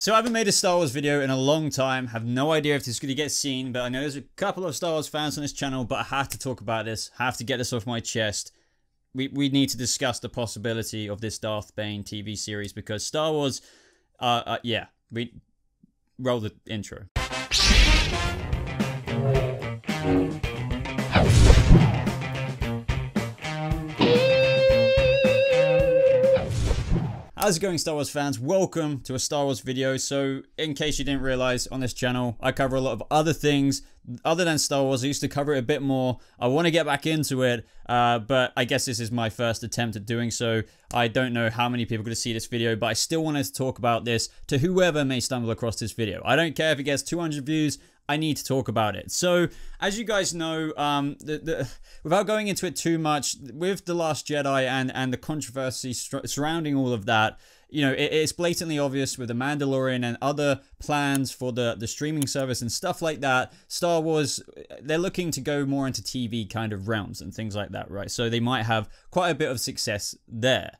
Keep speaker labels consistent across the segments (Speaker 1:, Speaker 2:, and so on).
Speaker 1: So I haven't made a Star Wars video in a long time, have no idea if this is going to get seen, but I know there's a couple of Star Wars fans on this channel, but I have to talk about this, have to get this off my chest. We need to discuss the possibility of this Darth Bane TV series, because Star Wars, yeah, we roll the intro. How's it going, Star Wars fans? Welcome to a Star Wars video. So, in case you didn't realize, on this channel, I cover a lot of other things other than Star Wars. I used to cover it a bit more. I want to get back into it, but I guess this is my first attempt at doing so. I don't know how many people are going to see this video, but I still wanted to talk about this to whoever may stumble across this video. I don't care if it gets 200 views. I need to talk about it. So, as you guys know, without going into it too much, with The Last Jedi and the controversy surrounding all of that, you know, it's blatantly obvious with The Mandalorian and other plans for the streaming service and stuff like that. Star Wars, they're looking to go more into TV kind of realms and things like that, right? So they might have quite a bit of success there.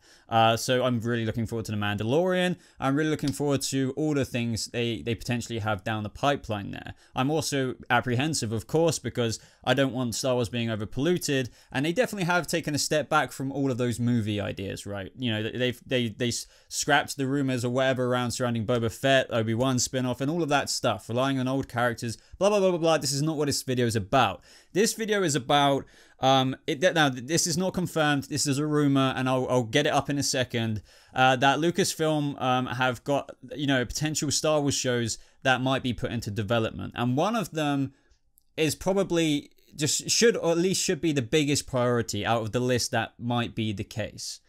Speaker 1: So I'm really looking forward to The Mandalorian. I'm really looking forward to all the things they potentially have down the pipeline there. I'm also apprehensive, of course, because I don't want Star Wars being overpolluted, and they definitely have taken a step back from all of those movie ideas, right? You know, they scrapped the rumors or whatever around surrounding Boba Fett, Obi-Wan spin-off, and all of that stuff, relying on old characters, blah, blah, blah, blah, blah. This is not what this video is about. This video is about, now this is not confirmed, this is a rumor, and I'll get it up in a second, that Lucasfilm have got, you know, potential Star Wars shows that might be put into development. And one of them is probably just should be the biggest priority out of the list that might be the case.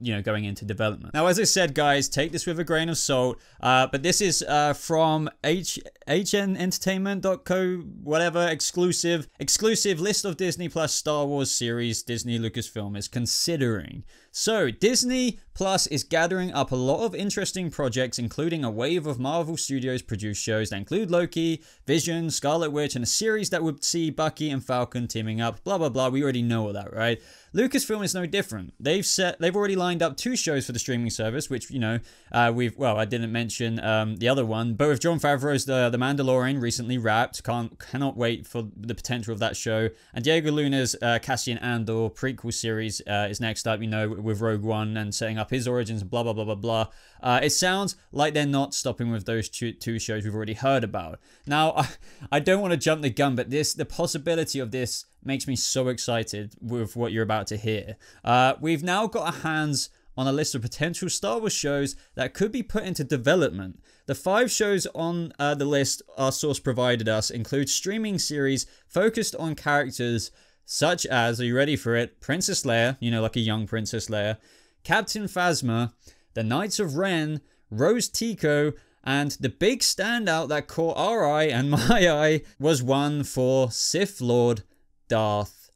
Speaker 1: You know, going into development. Now, as I said, guys, take this with a grain of salt, but this is from hnentertainment.co, whatever, exclusive list of Disney Plus Star Wars series Disney Lucasfilm is considering. So, Disney Plus is gathering up a lot of interesting projects, including a wave of Marvel Studios produced shows that include Loki, Vision, Scarlet Witch, and a series that would see Bucky and Falcon teaming up, blah, blah, blah. We already know all that, right? Lucasfilm is no different. They've already lined up 2 shows for the streaming service, which, you know, I didn't mention the other one, but with Jon Favreau's The Mandalorian recently wrapped, cannot wait for the potential of that show, and Diego Luna's Cassian Andor prequel series is next up, you know, with Rogue One and setting up his origins, blah, blah, blah, blah, blah. It sounds like they're not stopping with those two shows we've already heard about. Now, I don't want to jump the gun, but the possibility of this makes me so excited with what you're about to hear. We've now got our hands on a list of potential Star Wars shows that could be put into development. The 5 shows on the list our source provided us include streaming series focused on characters such as, are you ready for it, Princess Leia, you know, like a young Princess Leia, Captain Phasma, the Knights of Ren, Rose Tico, and the big standout that caught our eye and my eye was one for Sith Lord Darth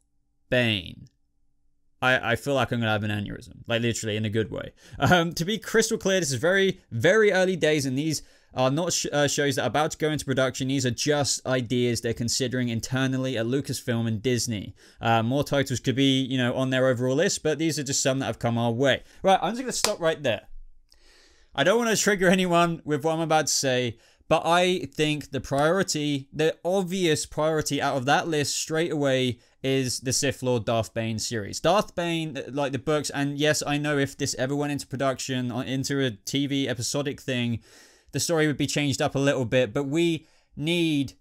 Speaker 1: Bane. I feel like I'm going to have an aneurysm, like literally in a good way. To be crystal clear, this is very, very early days, and these are not shows that are about to go into production. These are just ideas they're considering internally at Lucasfilm and Disney. More titles could be, you know, on their overall list, but these are just some that have come our way. Right, I'm just going to stop right there. I don't want to trigger anyone with what I'm about to say, but I think the obvious priority out of that list straight away is the Sith Lord Darth Bane series. Darth Bane, like the books, and yes, I know if this ever went into production, into a TV episodic thing, the story would be changed up a little bit, but we need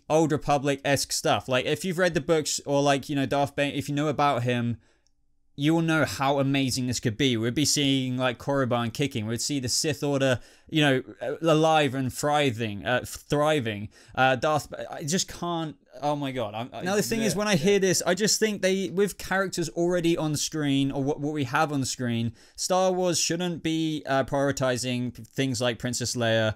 Speaker 1: Old Republic-esque stuff. Like, if you've read the books, or like, you know, Darth Bane, if you know about him, you will know how amazing this could be. We'd be seeing, like, Korriban kicking. We'd see the Sith Order, you know, alive and thriving. I just can't... Oh my god. Now the thing is, when I hear this, I just think with characters already on screen, or what we have on screen, Star Wars shouldn't be prioritizing things like Princess Leia,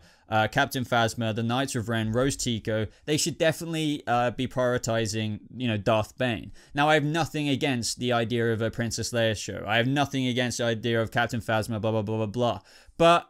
Speaker 1: Captain Phasma, the Knights of Ren, Rose Tico. They should definitely be prioritizing, you know, Darth Bane. Now, I have nothing against the idea of a Princess Leia show. I have nothing against the idea of Captain Phasma, blah, blah, blah, blah, blah. But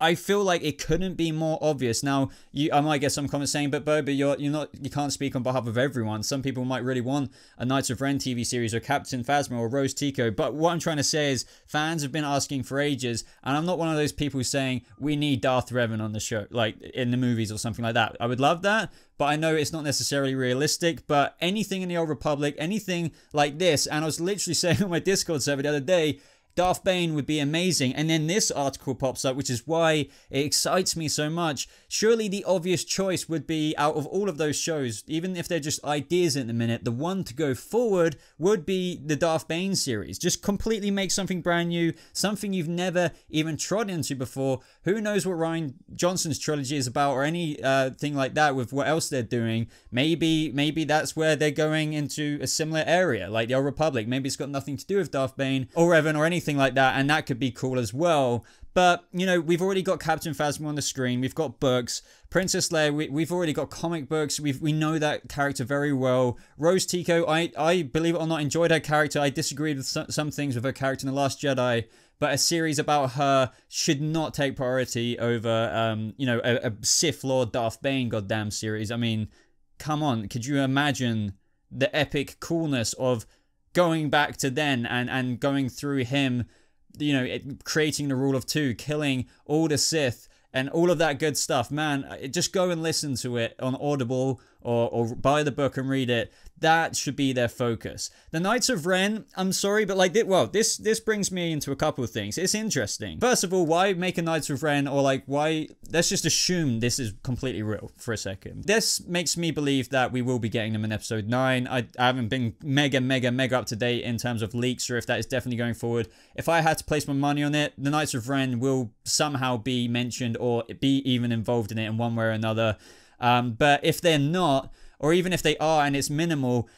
Speaker 1: I feel like it couldn't be more obvious. Now, I might get some comments saying, but Boba, you can't speak on behalf of everyone. Some people might really want a Knights of Ren TV series or Captain Phasma or Rose Tico. But what I'm trying to say is fans have been asking for ages, and I'm not one of those people saying we need Darth Revan on the show, like in the movies or something like that. I would love that, but I know it's not necessarily realistic. But anything in the Old Republic, anything like this, and I was literally saying on my Discord server the other day, Darth Bane would be amazing. And then this article pops up, which is why it excites me so much. Surely the obvious choice would be, out of all of those shows, even if they're just ideas at the minute, the one to go forward would be the Darth Bane series. Just completely make something brand new, something you've never even trod into before. Who knows what Rian Johnson's trilogy is about, or any thing like that with what else they're doing. Maybe that's where they're going into a similar area, like the Old Republic. Maybe it's got nothing to do with Darth Bane or Revan or anything like that, and that could be cool as well. But, you know, we've already got Captain Phasma on the screen. We've got books. Princess Leia, we've already got comic books. We know that character very well. Rose Tico, I believe it or not, enjoyed her character. I disagreed with some things with her character in The Last Jedi. But a series about her should not take priority over, you know, a Sith Lord Darth Bane goddamn series. I mean, come on. Could you imagine the epic coolness of going back to then and going through him, you know, creating the rule of two, killing all the Sith and all of that good stuff? Man, just go and listen to it on Audible or buy the book and read it. That should be their focus. The Knights of Ren, I'm sorry, but like, well, this brings me into a couple of things. It's interesting. First of all, why make a Knights of Ren, or like, why, let's just assume this is completely real for a second. This makes me believe that we will be getting them in episode 9. I haven't been mega up to date in terms of leaks, or if that is definitely going forward. If I had to place my money on it, the Knights of Ren will somehow be mentioned or be even involved in it in one way or another. But if they're not, or even if they are and it's minimal,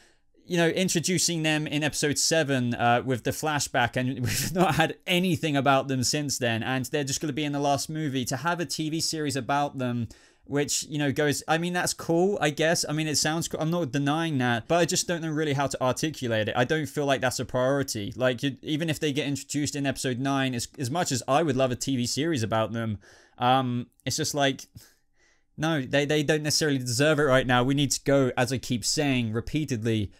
Speaker 1: you know, introducing them in episode 7 with the flashback, and we've not had anything about them since then, and they're just going to be in the last movie, to have a TV series about them, which, you know, goes, I mean, that's cool, I guess. I mean, it sounds cool. I'm not denying that, but I just don't know really how to articulate it. I don't feel like that's a priority. Like, even if they get introduced in episode 9, as much as I would love a TV series about them, it's just like, no, they don't necessarily deserve it right now. We need to go, as I keep saying repeatedly,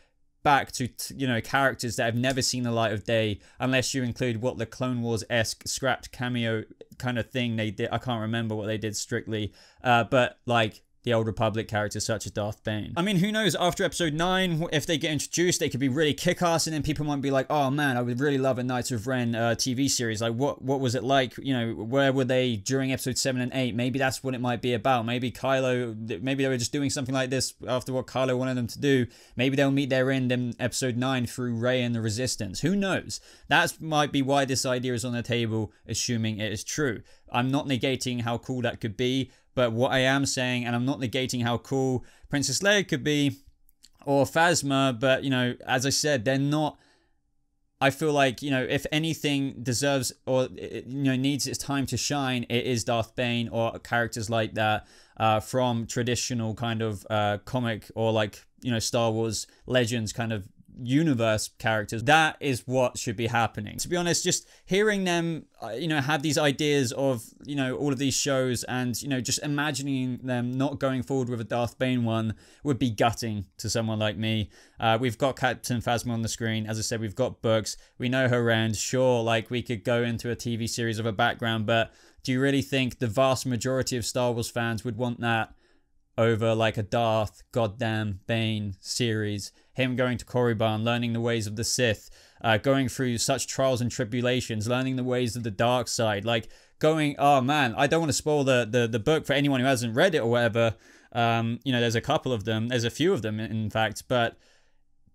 Speaker 1: back to, you know, characters that have never seen the light of day, unless you include what the Clone Wars-esque scrapped cameo kind of thing they did. I can't remember what they did strictly, but like the Old Republic characters such as Darth Bane. I mean, who knows, after episode 9, if they get introduced, they could be really kick-ass, and then people might be like, oh man, I would really love a Knights of Ren TV series. Like, what was it like? You know, where were they during episode 7 and 8? Maybe that's what it might be about. Maybe Kylo, maybe they were just doing something like this after what Kylo wanted them to do. Maybe they'll meet their end in episode 9 through Rey and the Resistance. Who knows? That might be why this idea is on the table, assuming it is true. I'm not negating how cool that could be, but what I am saying, and I'm not negating how cool Princess Leia could be, or Phasma, but, you know, as I said, they're not, I feel like, you know, if anything deserves, or, you know, needs its time to shine, it is Darth Bane or characters like that from traditional kind of comic, or like, you know, Star Wars Legends kind of universe characters. That is what should be happening. To be honest, just hearing them, you know, have these ideas of, you know, all of these shows, and, you know, just imagining them not going forward with a Darth Bane one would be gutting to someone like me. We've got Captain Phasma on the screen. As I said, we've got books. We know her around. Sure, like, we could go into a TV series of a background, but do you really think the vast majority of Star Wars fans would want that over like a Darth goddamn Bane series? Him going to Korriban, learning the ways of the Sith, going through such trials and tribulations, learning the ways of the dark side, like going, oh man, I don't want to spoil the book for anyone who hasn't read it or whatever. You know, there's a couple of them, there's a few of them in fact, but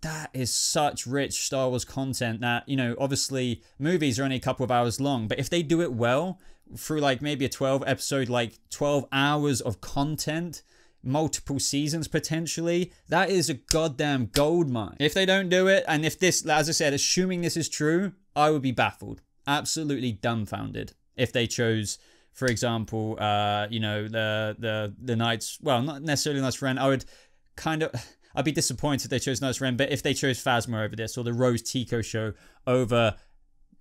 Speaker 1: that is such rich Star Wars content that, you know, obviously movies are only a couple of hours long, but if they do it well through like maybe a 12 episode, like 12 hours of content, multiple seasons potentially, that is a goddamn gold mine. If they don't do it, and if this, as I said, assuming this is true, I would be baffled, absolutely dumbfounded, if they chose, for example, you know, the Knights, well, not necessarily Knights of Ren. I'd be disappointed if they chose Knights of Ren, but if they chose Phasma over this, or the Rose Tico show over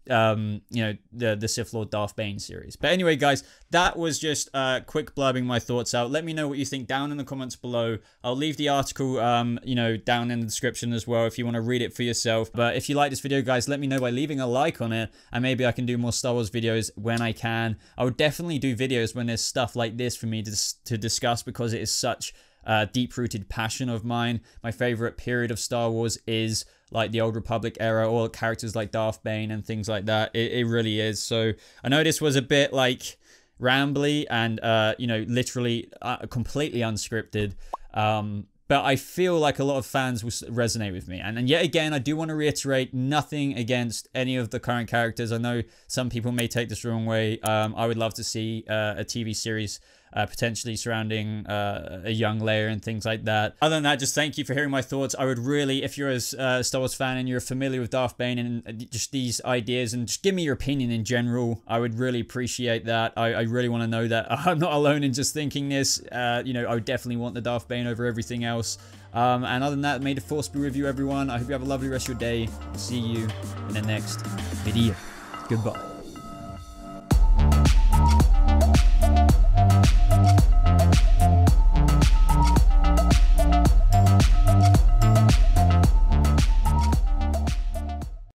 Speaker 1: you know, the Sith Lord Darth Bane series. But anyway, guys, that was just quick blurbing my thoughts out. Let me know what you think down in the comments below. I'll leave the article, you know, down in the description as well if you want to read it for yourself. But if you like this video, guys, let me know by leaving a like on it, and maybe I can do more Star Wars videos when I can. I would definitely do videos when there's stuff like this for me to discuss, because it is such deep-rooted passion of mine. My favorite period of Star Wars is like the Old Republic era, or characters like Darth Bane and things like that. It really is. So I know this was a bit like rambly and you know, literally completely unscripted, but I feel like a lot of fans will resonate with me. And yet again, I do want to reiterate, nothing against any of the current characters. I know some people may take this the wrong way. I would love to see a TV series potentially surrounding a young Leia and things like that. Other than that, just thank you for hearing my thoughts. I would really, if you're a Star Wars fan and you're familiar with Darth Bane and just these ideas, and just give me your opinion in general, I would really appreciate that. I really want to know that I'm not alone in just thinking this. You know, I would definitely want the Darth Bane over everything else. And other than that, may the Force be with you, everyone. I hope you have a lovely rest of your day. See you in the next video. Goodbye.